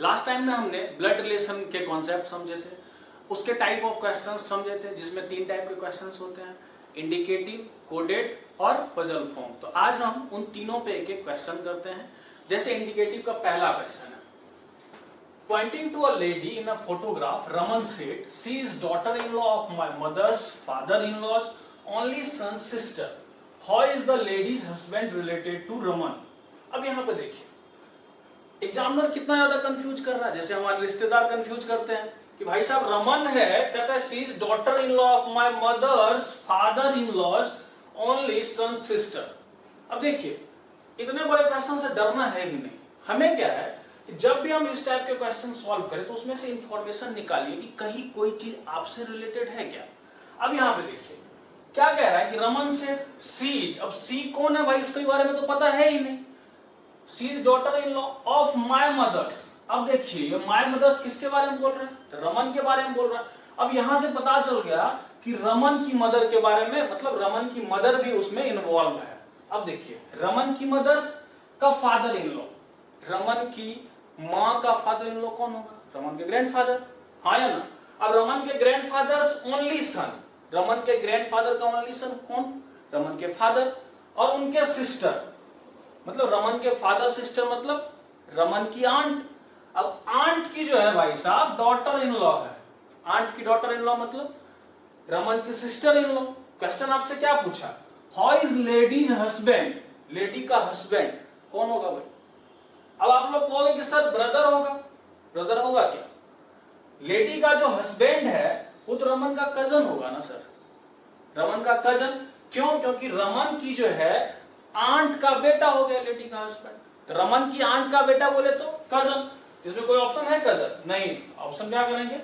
Last time में हमने blood relation के कॉन्सेप्ट समझे थे, उसके टाइप ऑफ क्वेश्चंस समझे थे, जिसमें 3 टाइप के क्वेश्चंस होते हैं, इंडिकेटिव, कोडेड और पजल फॉर्म। तो आज हम उन तीनों पे एक एक क्वेश्चन करते हैं। जैसे इंडिकेटिव का पहला क्वेश्चन है, Pointing to a lady in a photograph, Raman said, "She is daughter-in-law of my mother's father-in-law's only son's sister. How is the lady's husband related to Raman?" अब यहाँ पे देखिए, एग्जामिनर कितना ज्यादा कंफ्यूज कर रहा है। जैसे हमारे रिश्तेदार कंफ्यूज करते हैं कि भाई साहब रमन है, कहता है she is daughter-in-law of my mother's father-in-law's only son's sister। अब देखिए, इतने बड़े क्वेश्चन से डरना है ही नहीं। हमें क्या है, जब भी हम इस टाइप के क्वेश्चन सॉल्व करें तो उसमें से इंफॉर्मेशन निकालिए कि कहीं कोई चीज आपसे रिलेटेड है क्या। अब यहाँ पे देखिए क्या कह रहा है कि रमन से सीज, अब सी कौन है भाई, उसके बारे में तो पता है ही नहीं। She is daughter in law of my mother's. अब देखिए ये माय मदर्स किसके बारे में बोल रहे हैं, तो रमन के बारे में बोल रहा है। अब यहां से पता चल गया कि रमन की मदर के बारे में, मतलब रमन की मदर भी उसमें इन्वॉल्व है। अब देखिए रमन की मदर्स का फादर इन लॉ, रमन की माँ का फादर इन लॉ कौन होगा, रमन के ग्रैंडफादर, हाँ या ना। अब रमन के ग्रैंडफादर्स ओनली सन, रमन के ग्रैंडफादर का ओनली सन कौन, रमन के फादर, और उनके सिस्टर, मतलब रमन के फादर सिस्टर मतलब रमन की आंट। अब आंट की जो है भाई साहब डॉटर इन लॉ है, आंट की डॉटर इन लॉ मतलब रमन की सिस्टर इन लॉ। क्वेश्चन आपसे क्या पूछा, how is ladies husband, lady का हस्बैंड कौन होगा भाई। अब आप लोग कहोगे कि सर ब्रदर होगा, ब्रदर होगा क्या, लेडी का जो हस्बैंड है वो तो रमन का कजन होगा ना सर, रमन का कजन। क्यों, क्योंकि रमन की जो है आंट का बेटा हो गया लेडी का हस्बैंड, तो रमन की आंट का बेटा बोले तो कजन। इसमें कोई ऑप्शन है कजन नहीं, ऑप्शन क्या करेंगे,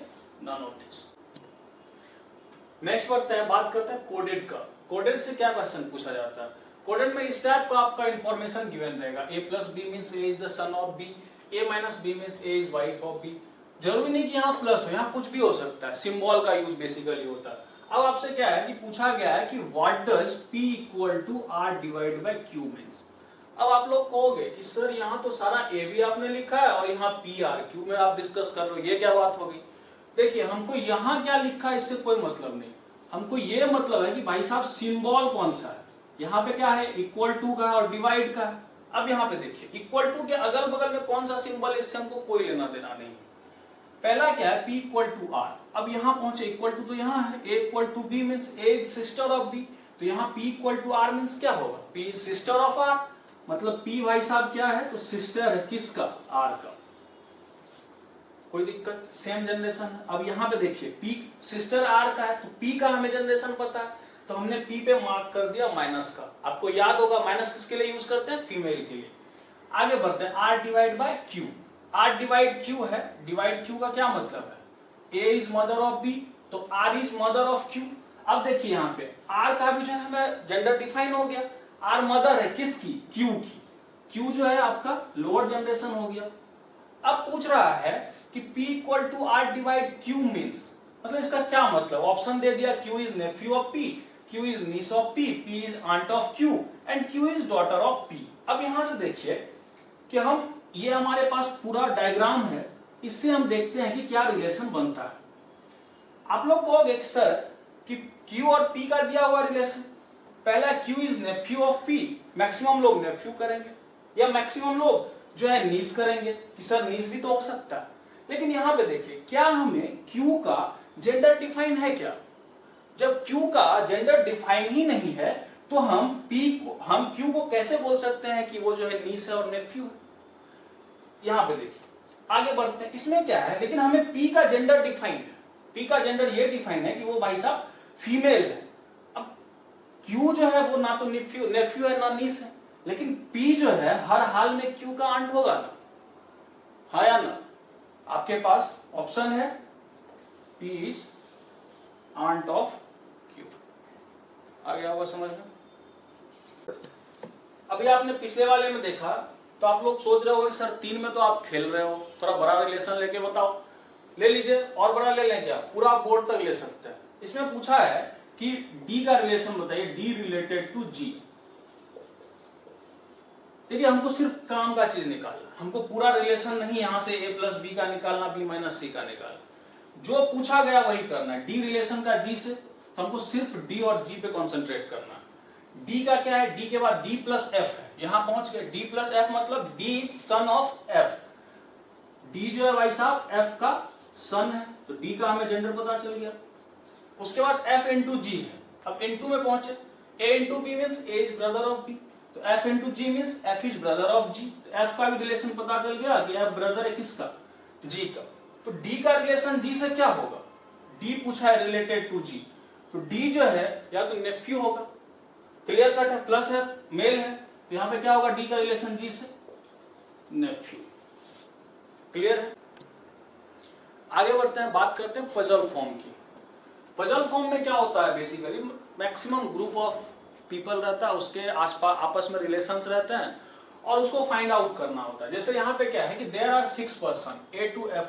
नन ऑफ दिस। नेक्स्ट बढ़ते हैं, बात करते हैं कोडेड का। कोडेड से क्या क्वेश्चन पूछा जाता है, कोडेड में इस टाइप का आपका इंफॉर्मेशन गिवन रहेगा, a plus b means a is the son of b, a minus b means a is wife of b। जरूरी नहीं कि यहाँ प्लस हो, यहाँ कुछ भी हो सकता है, सिंबल का यूज बेसिकली होता है। अब आपसे क्या है कि पूछा गया है कि what does p equal to r divide by q means. अब आप लोग कहोगे कि सर यहाँ तो सारा a भी आपने लिखा है और यहाँ p r q में आप डिस्कस कर रहे हो, ये क्या बात हो गई। देखिए हमको यहाँ क्या लिखा है इससे कोई मतलब नहीं, हमको ये मतलब है कि भाई साहब सिंबल कौन सा है। यहाँ पे क्या है, इक्वल टू का है और डिवाइड का है। अब यहाँ पे देखिए इक्वल टू के अगल बगल में कौन सा सिंबल, इससे हमको कोई लेना देना नहीं। पहला क्या है, p इक्वल टू r। अब यहाँ पहुंचे इक्वल टू तो यहाँ है, a equal to b means a is sister of b, तो यहाँ p equal to r means क्या होगा, p is sister of r, मतलब p भाई साहब क्या है, तो सिस्टर है किसका, r का। कोई दिक्कत, सेम जनरेशन। अब यहाँ पे देखिए p सिस्टर r का है तो p का हमें जनरेशन पता है, तो हमने p पे मार्क कर दिया माइनस का। आपको याद होगा माइनस किसके लिए यूज करते हैं, फीमेल के लिए। आगे बढ़ते हैं, r divide by q, r divide q है, डिवाइड q का क्या मतलब है, a is mother of b, तो r is mother of q। अब देखिए यहाँ पे r का भी जो है हमें जेंडर डिफाइन हो गया, r मदर है किसकी, q की, q जो है आपका लोअर जनरेशन हो गया। अब पूछ रहा है कि p equal to r divide q means, मतलब इसका क्या मतलब, ऑप्शन दे दिया, q is nephew of p, q is niece of p, p is aunt of q and q is daughter of p। अब यहां से देखिए कि हम, ये हमारे पास पूरा डायग्राम है, इससे हम देखते हैं कि क्या रिलेशन बनता है। आप लोग कहोगे कि सर कि q और p का दिया हुआ रिलेशन, पहला q is nephew of p, maximum लोग नेफ्यू करेंगे या मैक्सिमम लोग जो है नीस करेंगे कि सर नीस भी तो हो सकता है। लेकिन यहां पे देखिए क्या हमें q का जेंडर डिफाइन है क्या, जब q का जेंडर डिफाइन ही नहीं है तो हम q को कैसे बोल सकते हैं कि वो जो है नीस है और नेफ्यू है। यहां पे देखिए आगे बढ़ते हैं, इसमें क्या है, लेकिन हमें p का जेंडर डिफाइन है, p का जेंडर ये डिफाइन है कि वो भाई साहब फीमेल है। अब q जो है वो ना तो नेफ्यू है ना नीस है, लेकिन p जो है हर हाल में q का आंट होगा ना, हाँ या ना। आपके पास ऑप्शन है p is aunt of q। आ गया होगा समझ में। अभी आपने पिछले वाले में देखा तो आप लोग सोच रहे हो कि सर 3 में तो आप खेल रहे हो, थोड़ा बड़ा रिलेशन लेके बताओ। ले लीजिए, और बड़ा ले लें क्या, पूरा बोर्ड तक ले सकते हैं। इसमें पूछा है कि d का रिलेशन बताइए, d रिलेटेड टू g। देखिए हमको सिर्फ काम का चीज निकालना, हमको पूरा रिलेशन नहीं यहाँ से a प्लस बी का निकालना, b माइनस सी का निकालना, जो पूछा गया वही करना है। डी रिलेशन का g से, तो हमको सिर्फ d और g पे कॉन्सेंट्रेट करना है। d का क्या है, d के बाद d प्लस f है, यहां पहुंच गए। d प्लस f मतलब d is son of f, d जो है भाई साहब f का सन है, तो d का हमें जेंडर पता चल गया। उसके बाद f इंटू g है, अब इंटू में पहुंचे, a into b means a is brother of b, तो f into g means f is brother of g, तो f का भी रिलेशन पता चल गया कि f ब्रदर है किसका, g का। तो d का रिलेशन g से क्या होगा, d पूछा है रिलेटेड टू g, तो d जो है या तो नेफ्यू होगा, क्लियर कट है, प्लस है, मेल है, तो यहां पे क्या होगा, d का रिलेशन g से नेफ्यू, क्लियर है। आगे बढ़ते हैं, बात करते हैं पजल फॉर्म की। पजल फॉर्म में क्या होता है, basically maximum group of people रहता है, उसके आसपास आपस में रिलेशंस रहते हैं और उसको फाइंड आउट करना होता है। जैसे यहाँ पे क्या है कि there are 6 person A to F,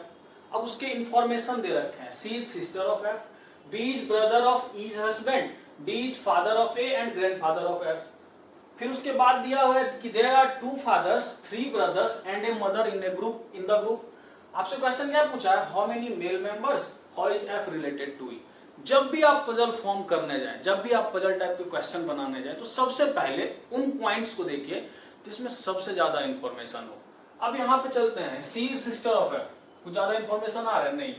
अब उसके इंफॉर्मेशन दे रखे हैं, C is sister of F, B is brother of E is husband, D is father of A and grandfather of F। फिर उसके बाद दिया हुआ है कि there are 2 fathers 3 brothers and a mother in a group, in the group. आपसे question क्या पूछा है, how many male members, how is F related to E। जब भी आप पजल फॉर्म करने जाएं, जब भी आप पजल टाइप के क्वेश्चन बनाने जाएं, तो सबसे पहले उन पॉइंट्स को देखिए जिसमें सबसे ज्यादा इंफॉर्मेशन हो। अब यहाँ पे चलते हैं, C is sister of F, कुछ ज्यादा इंफॉर्मेशन आ रहा है नहीं,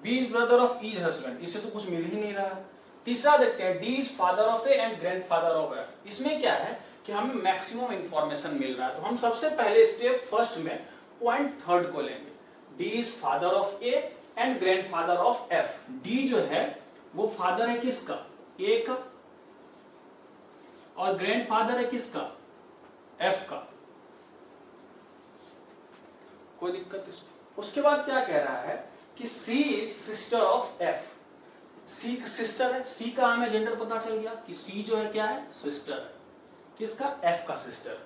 B is brother of E is husband, इससे तो कुछ मिल ही नहीं रहा है। तीसरा देखते हैं, D is father of A and grandfather of F, इसमें क्या है कि हमें मैक्सिमम इंफॉर्मेशन मिल रहा है, तो हम सबसे पहले स्टेप फर्स्ट में पॉइंट थर्ड को लेंगे, D is father of A and grandfather of F। D जो है वो फादर है किसका, A का, और ग्रैंडफादर है किसका, F का, कोई दिक्कत इसमें। उसके बाद क्या कह रहा है कि C is sister of F, C sister है, C का हमें जेंडर पता चल गया कि C जो है क्या है, सिस्टर है, किसका, F का सिस्टर।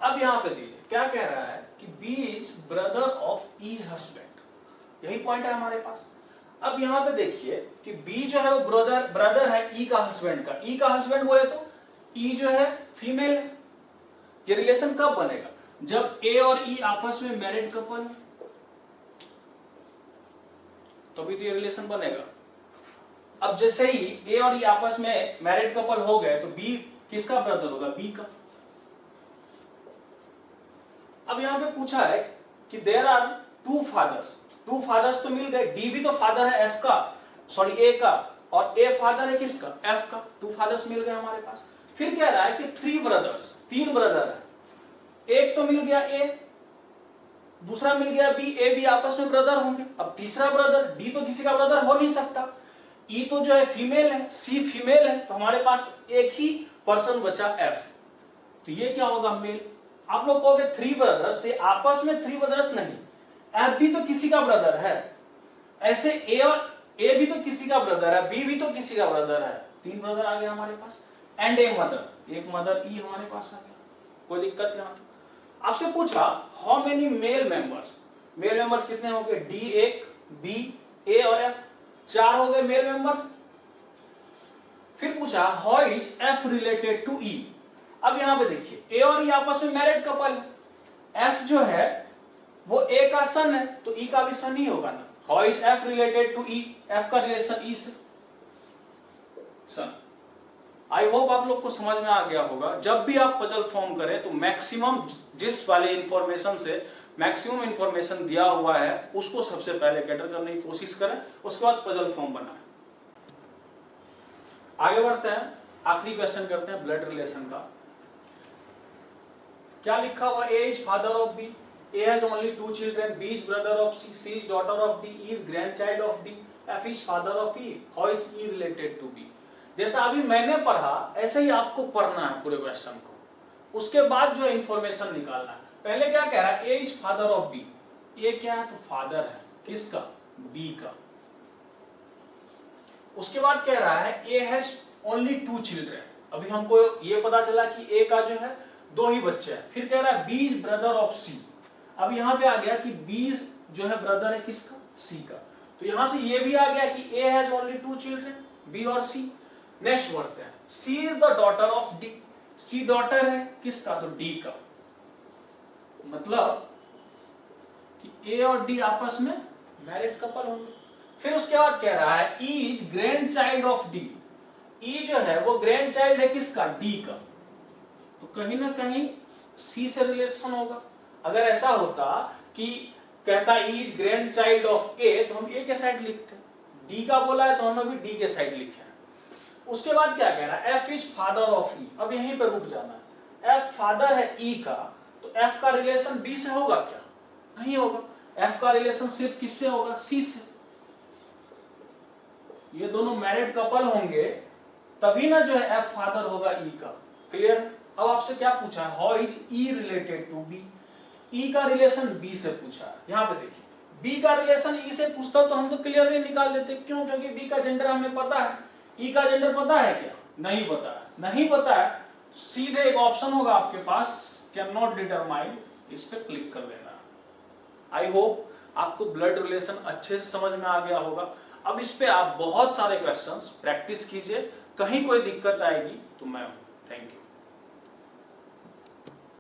अब यहां पे दीजिए क्या कह रहा है कि B is brother of E is husband, यही पॉइंट है हमारे पास। अब यहां पे देखिए कि B जो है वो ब्रदर है E का हस्बैंड का, E का हस्बैंड बोले तो E जो है फीमेल है। ये रिलेशन कब बनेगा, जब A और E आपस में मैरिड कपल, तभी तो ये रिलेशन बनेगा। अब जैसे ही A और E आपस में मैरिड कपल हो गए, तो B किसका ब्रदर होगा, B का। अब यहां पे पूछा है कि देयर आर 2 फादर्स, 2 फादर्स तो मिल गए, D भी तो फादर है F का, सॉरी A का, और A फादर है किसका, F का, 2 फादर्स मिल गए हमारे पास। फिर कह रहा है कि 3 ब्रदर्स, 3 ब्रदर है, एक तो मिल गया A, दूसरा मिल गया B, A B आपस में ब्रदर होंगे। अब तीसरा ब्रदर D तो किसी का ब्रदर हो नहीं सकता, E तो जो है फीमेल है, C फीमेल है, तो हमारे पास एक ही पर्सन बचा F, तो ये क्या होगा, मेल। आप लोग कहोगे 3 ब्रदर्स थे, आपस में 3 ब्रदर्स नहीं, F भी तो किसी का ब्रदर है, ऐसे A और A भी तो किसी का ब्रदर है, B भी तो किसी का ब्रदर है, 3 ब्रदर आ गए हमारे पास, एंड ए मदर, एक मदर E हमारे पास आ गया, कोई दिक्कत यहां तक। आपसे पूछा how many male members, male members कितने हो गए, D 1, B, A और F, 4 हो गए मेल मेंबर्स। फिर पूछा how is F related to E। अब यहां पे देखिए A और E आपस में मैरिड कपल है, F जो है वो A का सन है, तो E का भी सन ही होगा ना। How is F related to E, F का रिलेशन E से, सन। आई होप आप लोग को समझ में आ गया होगा। जब भी आप पजल फॉर्म करें तो मैक्सिमम जिस वाले इंफॉर्मेशन से मैक्सिमम इंफॉर्मेशन दिया हुआ है उसको सबसे पहले कैटर करने की कोशिश करें, उसके बाद पजल फॉर्म बनाएं। आगे बढ़ते हैं, आखिरी क्वेश्चन करते हैं ब्लड रिलेशन का। क्या लिखा हुआ, A is father of B, A has only 2 children, B is brother of C, C is daughter of D, E is grandchild of D, F is father of E, how is E related to B। जैसा अभी मैंने पढ़ा ऐसे ही आपको पढ़ना है पूरे question को, उसके बाद जो इंफॉर्मेशन निकालना है। पहले क्या कह रहा है, A is father of B, A क्या है, तो फादर है किसका, B का। उसके बाद कह रहा है A has only 2 children, अभी हमको ये पता चला कि A का जो है 2 ही बच्चे हैं। फिर कह रहा है B is brother of C, अब यहां पे आ गया कि B जो है ब्रदर है किसका, C का, तो यहां से ये भी आ गया कि A has only 2 children, B और C। नेक्स्ट बढ़ते हैं, C is the daughter of D, C daughter है किसका, तो D का। मतलब कि ए और डी आपस में मैरिड कपल होंगे। फिर उसके बाद कह रहा है is grandchild of D. E जो है वो ग्रैंड चाइल्ड है किसका? डी का। तो कहीं ना कहीं सी से रिलेशन होगा। अगर ऐसा होता कि कहता इज ग्रैंड चाइल्ड ऑफ ए, तो हम ए के साइड लिखते। डी का बोला है तो हमने भी डी के साइड लिखे हैं। उसके बाद क्या कह रहा है? एफ इज फादर ऑफ ई। अब यहीं पर रुक जाना है। एफ फादर है ई का, तो एफ का रिलेशन बी से होगा क्या? नहीं होगा। एफ का रिलेशन सिर्फ किससे होगा? सी से। ये दोनों मैरिड कपल होंगे तभी ना जो है एफ फादर होगा ई का। क्लियर? अब आपसे क्या पूछा है? How is E related to B. E का रिलेशन बी से पूछा है। यहां पे देखिए, बी का रिलेशन ई से पूछता तो हम तो क्लियरली निकाल देते। क्यों? क्योंकि बी का जेंडर हमें पता है। ई का जेंडर पता है क्या? नहीं पता है। नहीं पता है, सीधे एक ऑप्शन होगा आपके पास, कैन नॉट डिटरमाइन, इस पे क्लिक कर देना। आई होप आपको ब्लड रिलेशन अच्छे से समझ में आ गया होगा। अब इस पे आप बहुत सारे क्वेश्चंस प्रैक्टिस कीजिए। कहीं कोई दिक्कत आएगी तो मैं हूं। Thank you.